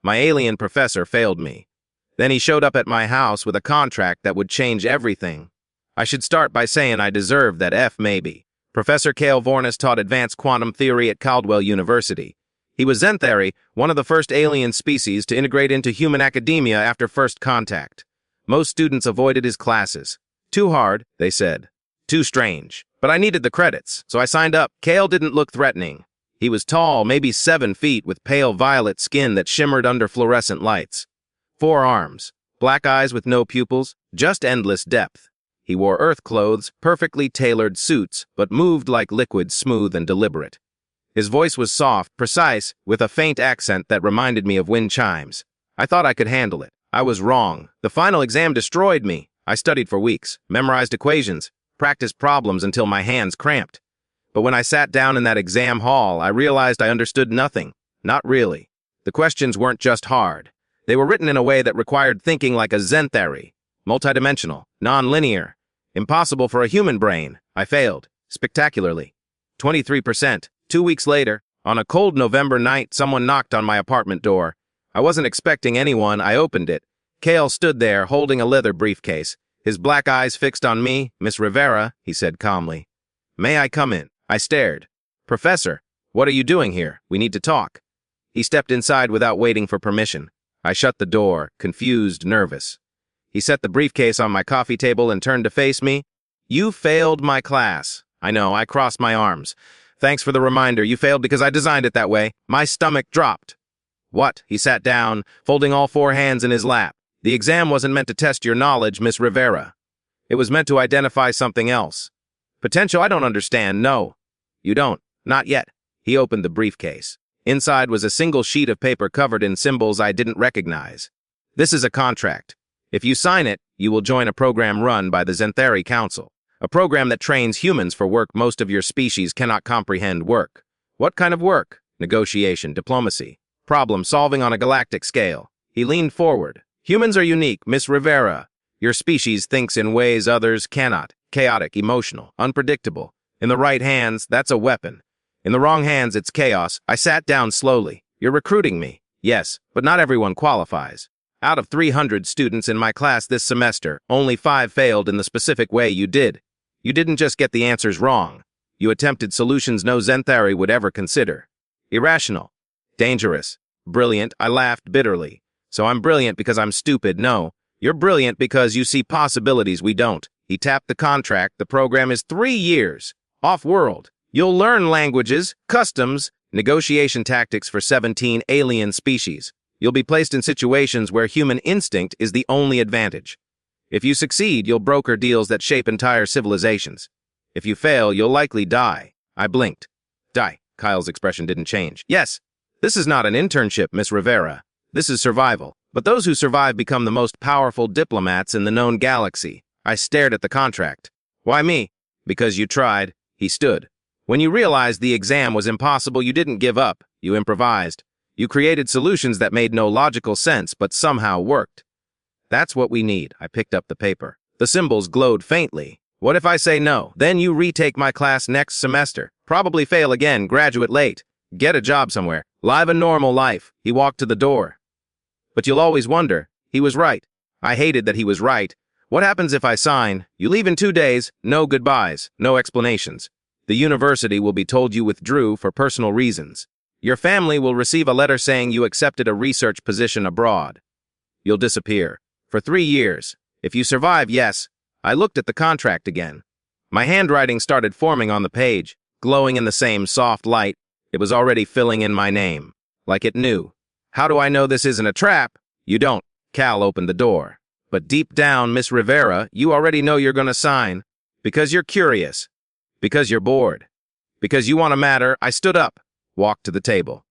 My alien professor failed me. Then he showed up at my house with a contract that would change everything. I should start by saying I deserved that F maybe. Professor Cale Vornis taught advanced quantum theory at Caldwell University. He was Zenthari, one of the first alien species to integrate into human academia after first contact. Most students avoided his classes. Too hard, they said. Too strange. But I needed the credits, so I signed up. Cale didn't look threatening. He was tall, maybe 7 feet, with pale violet skin that shimmered under fluorescent lights. 4 arms, black eyes with no pupils, just endless depth. He wore Earth clothes, perfectly tailored suits, but moved like liquid, smooth and deliberate. His voice was soft, precise, with a faint accent that reminded me of wind chimes. I thought I could handle it. I was wrong. The final exam destroyed me. I studied for weeks, memorized equations, practiced problems until my hands cramped. But when I sat down in that exam hall, I realized I understood nothing. Not really. The questions weren't just hard. They were written in a way that required thinking like a Zenthari. Multidimensional, non-linear. Impossible for a human brain. I failed. Spectacularly. 23%. 2 weeks later, on a cold November night, someone knocked on my apartment door. I wasn't expecting anyone. I opened it. Cale stood there, holding a leather briefcase. His black eyes fixed on me. "Miss Rivera," he said calmly. "May I come in?" I stared. "Professor, what are you doing here? We need to talk." He stepped inside without waiting for permission. I shut the door, confused, nervous. He set the briefcase on my coffee table and turned to face me. "You failed my class." I know, I crossed my arms. "Thanks for the reminder. You failed because I designed it that way." My stomach dropped. "What?" He sat down, folding all 4 hands in his lap. "The exam wasn't meant to test your knowledge, Miss Rivera. It was meant to identify something else. Potential I don't understand, no." "You don't? Not yet." He opened the briefcase. Inside was a single sheet of paper covered in symbols I didn't recognize. "This is a contract. If you sign it, you will join a program run by the Zenthari Council. A program that trains humans for work most of your species cannot comprehend work." "What kind of work?" "Negotiation, diplomacy, problem solving on a galactic scale." He leaned forward. "Humans are unique, Miss Rivera. Your species thinks in ways others cannot. Chaotic, emotional, unpredictable. In the right hands, that's a weapon. In the wrong hands, it's chaos." I sat down slowly. "You're recruiting me." "Yes, but not everyone qualifies. Out of 300 students in my class this semester, only 5 failed in the specific way you did. You didn't just get the answers wrong. You attempted solutions no Zenthari would ever consider. Irrational. Dangerous. Brilliant." I laughed bitterly. "So I'm brilliant because I'm stupid? No. You're brilliant because you see possibilities we don't." He tapped the contract. "The program is 3 years. Off-world. You'll learn languages, customs, negotiation tactics for 17 alien species. You'll be placed in situations where human instinct is the only advantage. If you succeed, you'll broker deals that shape entire civilizations. If you fail, you'll likely die." I blinked. "Die." Kyle's expression didn't change. "Yes. This is not an internship, Miss Rivera. This is survival. But those who survive become the most powerful diplomats in the known galaxy." I stared at the contract. "Why me?" "Because you tried." He stood. "When you realized the exam was impossible, you didn't give up. You improvised. You created solutions that made no logical sense, but somehow worked. That's what we need." I picked up the paper. The symbols glowed faintly. "What if I say no? Then you retake my class next semester. Probably fail again, graduate late. Get a job somewhere. Live a normal life." He walked to the door. "But you'll always wonder." He was right. I hated that he was right. "What happens if I sign? You leave in 2 days. No goodbyes. No explanations. The university will be told you withdrew for personal reasons. Your family will receive a letter saying you accepted a research position abroad. You'll disappear. For 3 years. If you survive, yes." I looked at the contract again. My handwriting started forming on the page, glowing in the same soft light. It was already filling in my name. Like it knew. "How do I know this isn't a trap?" "You don't." Cal opened the door. "But deep down, Miss Rivera, you already know you're going to sign. Because you're curious. Because you're bored. Because you want to matter." I stood up, walked to the table,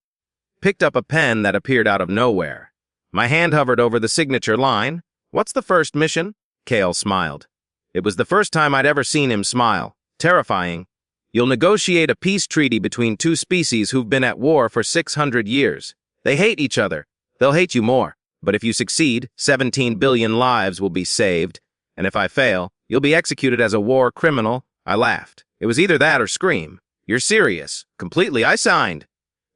picked up a pen that appeared out of nowhere. My hand hovered over the signature line. "What's the first mission?" Cale smiled. It was the first time I'd ever seen him smile. Terrifying. "You'll negotiate a peace treaty between 2 species who've been at war for 600 years. They hate each other. They'll hate you more. But if you succeed, 17 billion lives will be saved. And if I fail, you'll be executed as a war criminal." I laughed. It was either that or scream. "You're serious." "Completely." I signed.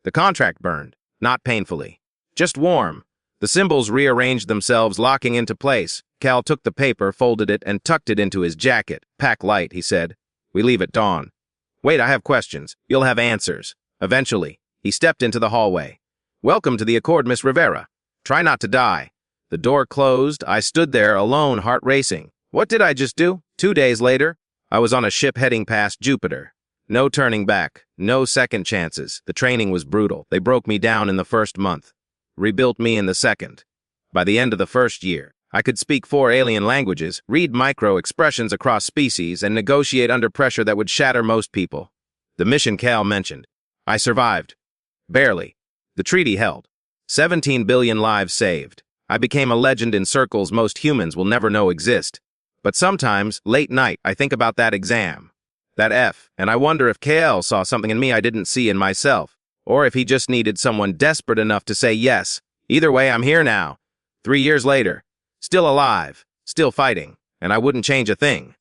The contract burned. Not painfully. Just warm. The symbols rearranged themselves, locking into place. Cal took the paper, folded it, and tucked it into his jacket. Pack light, he said. We leave at dawn. Wait, I have questions. You'll have answers. Eventually, he stepped into the hallway. Welcome to the Accord, Miss Rivera. Try not to die. The door closed. I stood there, alone, heart racing. What did I just do? 2 days later, I was on a ship heading past Jupiter. No turning back. No second chances. The training was brutal. They broke me down in the first month. Rebuilt me in the second. By the end of the first year, I could speak 4 alien languages, read micro-expressions across species, and negotiate under pressure that would shatter most people. The mission Cal mentioned. I survived. Barely. The treaty held. 17 billion lives saved. I became a legend in circles most humans will never know exist. But sometimes, late night, I think about that exam. That F, and I wonder if KL saw something in me I didn't see in myself. Or if he just needed someone desperate enough to say yes. Either way, I'm here now. 3 years later. Still alive. Still fighting. And I wouldn't change a thing.